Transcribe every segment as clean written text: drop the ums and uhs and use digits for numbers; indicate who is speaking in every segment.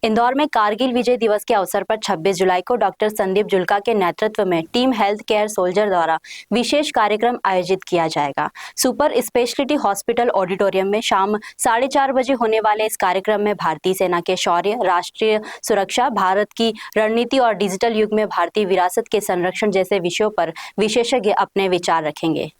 Speaker 1: इंदौर में कारगिल विजय दिवस के अवसर पर 26 जुलाई को डॉक्टर संदीप जुल्का के नेतृत्व में टीम हेल्थ केयर सोल्जर द्वारा विशेष कार्यक्रम आयोजित किया जाएगा। सुपर स्पेशलिटी हॉस्पिटल ऑडिटोरियम में शाम 4:30 बजे होने वाले इस कार्यक्रम में भारतीय सेना के शौर्य, राष्ट्रीय सुरक्षा, भारत की रणनीति और डिजिटल युग में भारतीय विरासत के संरक्षण जैसे विषयों पर विशेषज्ञ अपने विचार रखेंगे।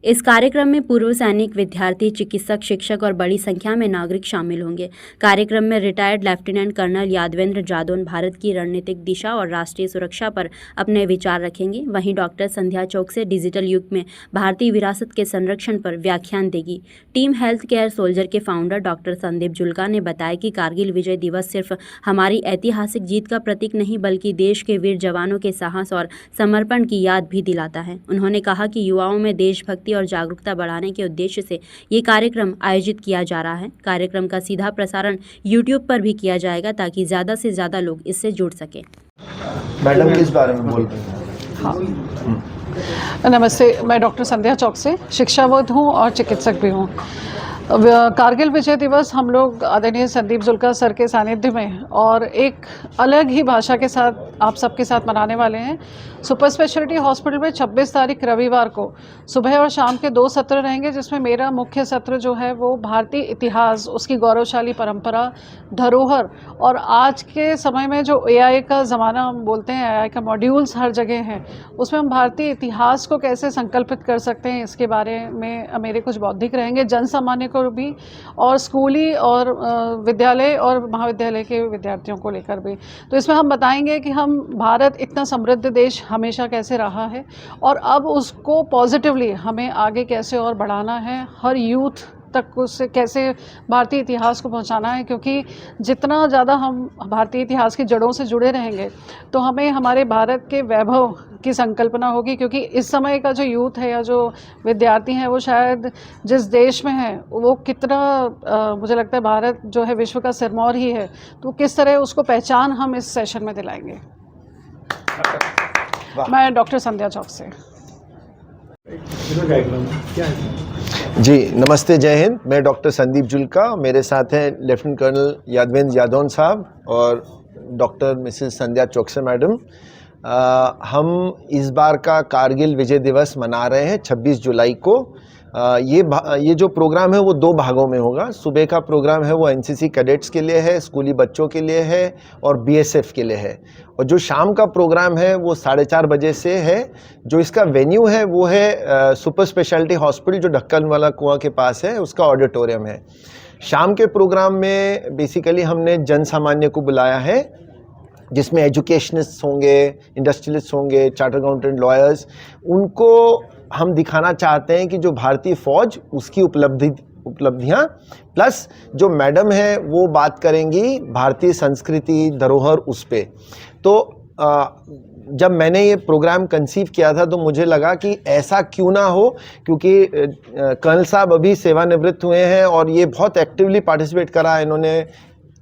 Speaker 1: इस कार्यक्रम में पूर्व सैनिक, विद्यार्थी, चिकित्सक, शिक्षक और बड़ी संख्या में नागरिक शामिल होंगे। कार्यक्रम में retired lieutenant colonel Yadavendra Jadaun Bharat की रणनीतिक दिशा और राष्ट्रीय सुरक्षा पर अपने विचार रखेंगे। वहीं डॉक्टर संध्या चौकसे डिजिटल युग में भारतीय विरासत के संरक्षण पर व्याख्यान देगी। टीम हेल्थ केयर सोल्जर के फाउंडर डॉक्टर संदीप जुल्का ने बताया कि कारगिल विजय दिवस सिर्फ हमारी ऐतिहासिक जीत का प्रतीक नहीं बल्कि देश के वीर जवानों के साहस और समर्पण की याद भी दिलाता है। उन्होंने कहा कि युवाओं में देशभक्ति और जागरूकता बढ़ाने के उद्देश्य से ये कार्यक्रम आयोजित किया जा रहा है। कार्यक्रम का सीधा प्रसारण YouTube पर भी किया जाएगा ताकि ज़्यादा से ज़्यादा लोग इससे जुड़ सकें।
Speaker 2: मैडम किस बारे में बोल रहे हैं?
Speaker 3: हाँ, नमस्ते। मैं डॉक्टर संध्या चौकसे शिक्षाविद हूँ और चिकित्सक भी हूँ। कारगिल विजय दिवस हम लोग आदरणीय संदीप जुल्का सर के सानिध्य में और एक अलग ही भाषा के साथ आप सबके साथ मनाने वाले हैं। सुपर स्पेशलिटी हॉस्पिटल में 26 तारीख रविवार को सुबह और शाम के 2 सत्र रहेंगे, जिसमें मेरा मुख्य सत्र जो है वो भारतीय इतिहास, उसकी गौरवशाली परंपरा, धरोहर और आज के समय में जो AI का ज़माना हम बोलते हैं, AI का मॉड्यूल्स हर जगह हैं, उसमें हम भारतीय इतिहास को कैसे संकल्पित कर सकते हैं, इसके बारे में मेरे कुछ बौद्धिक रहेंगे, जन सामान्य को भी और स्कूली और विद्यालय और महाविद्यालय के विद्यार्थियों को लेकर भी। तो इसमें हम बताएंगे कि हम भारत इतना समृद्ध देश हमेशा कैसे रहा है और अब उसको पॉजिटिवली हमें आगे कैसे और बढ़ाना है, हर यूथ तक उससे कैसे भारतीय इतिहास को पहुंचाना है, क्योंकि जितना ज़्यादा हम भारतीय इतिहास की जड़ों से जुड़े रहेंगे तो हमें हमारे भारत के वैभव की संकल्पना होगी। क्योंकि इस समय का जो यूथ है या जो विद्यार्थी हैं वो शायद जिस देश में है वो कितना मुझे लगता है भारत जो है विश्व का सिरमौर ही है, तो किस तरह उसको पहचान हम इस सेशन में दिलाएंगे। मैं डॉक्टर संध्या चौक से।
Speaker 2: जी नमस्ते, जय हिंद। मैं डॉक्टर संदीप जुल्का, मेरे साथ हैं लेफ्टिनेंट कर्नल यादवेंद्र जादौन साहब और डॉक्टर मिसेस संध्या चौकसे मैडम। हम इस बार का कारगिल विजय दिवस मना रहे हैं 26 जुलाई को। ये जो प्रोग्राम है वो 2 भागों में होगा। सुबह का प्रोग्राम है वो NCC कैडेट्स के लिए है, स्कूली बच्चों के लिए है और BSF के लिए है, और जो शाम का प्रोग्राम है वो 4:30 बजे से है। जो इसका वेन्यू है वो है सुपर स्पेशलिटी हॉस्पिटल जो ढक्कन वाला कुआं के पास है, उसका ऑडिटोरियम है। शाम के प्रोग्राम में बेसिकली हमने जन सामान्य को बुलाया है, जिसमें एजुकेशनिस्ट होंगे, इंडस्ट्रियलिस्ट होंगे, चार्टर्ड अकाउंटेंट, लॉयर्स। उनको हम दिखाना चाहते हैं कि जो भारतीय फ़ौज उसकी उपलब्धियाँ प्लस जो मैडम है वो बात करेंगी भारतीय संस्कृति, धरोहर उस पे। तो जब मैंने ये प्रोग्राम कंसीव किया था तो मुझे लगा कि ऐसा क्यों ना हो, क्योंकि कर्नल साहब अभी सेवानिवृत्त हुए हैं और ये बहुत एक्टिवली पार्टिसिपेट करा इन्होंने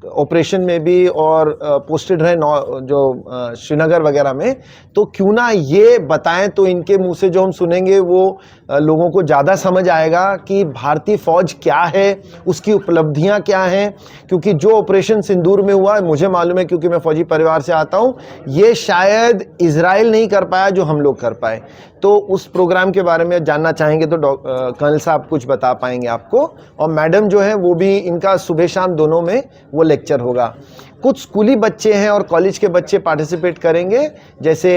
Speaker 2: ऑपरेशन में भी और पोस्टेड रहे जो श्रीनगर वगैरह में। तो क्यों ना ये बताएं, तो इनके मुंह से जो हम सुनेंगे वो लोगों को ज़्यादा समझ आएगा कि भारतीय फ़ौज क्या है, उसकी उपलब्धियां क्या हैं। क्योंकि जो ऑपरेशन सिंदूर में हुआ मुझे मालूम है, क्योंकि मैं फ़ौजी परिवार से आता हूं, ये शायद इजराइल नहीं कर पाया जो हम लोग कर पाए। तो उस प्रोग्राम के बारे में जानना चाहेंगे तो कर्नल साहब कुछ बता पाएंगे आपको, और मैडम जो है वो भी, इनका सुबह शाम दोनों में वो लेक्चर होगा। कुछ स्कूली बच्चे हैं और कॉलेज के बच्चे पार्टिसिपेट करेंगे, जैसे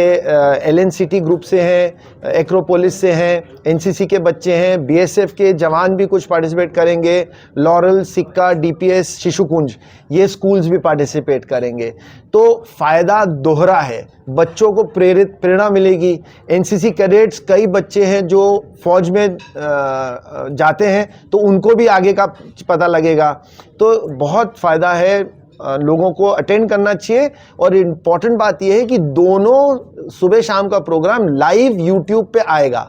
Speaker 2: LNCT ग्रुप से हैं, एक्रोपोलिस से हैं, NCC के बच्चे हैं, BSF के जवान भी कुछ पार्टिसिपेट करेंगे, लॉरल, सिक्का, DPS, शिशुकुंज, ये स्कूल्स भी पार्टिसिपेट करेंगे। तो फ़ायदा दोहरा है, बच्चों को प्रेरणा मिलेगी। NCC कैडेट्स कई बच्चे हैं जो फौज में जाते हैं तो उनको भी आगे का पता लगेगा। तो बहुत फ़ायदा है, लोगों को अटेंड करना चाहिए। और इम्पॉर्टेंट बात यह है कि दोनों सुबह शाम का प्रोग्राम लाइव YouTube पे आएगा।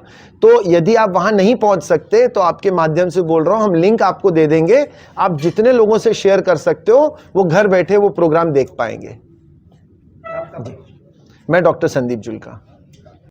Speaker 2: तो यदि आप वहां नहीं पहुंच सकते तो आपके माध्यम से बोल रहा हूं, हम लिंक आपको दे देंगे, आप जितने लोगों से शेयर कर सकते हो वो घर बैठे वो प्रोग्राम देख पाएंगे। जी, मैं डॉक्टर संदीप जुल्का।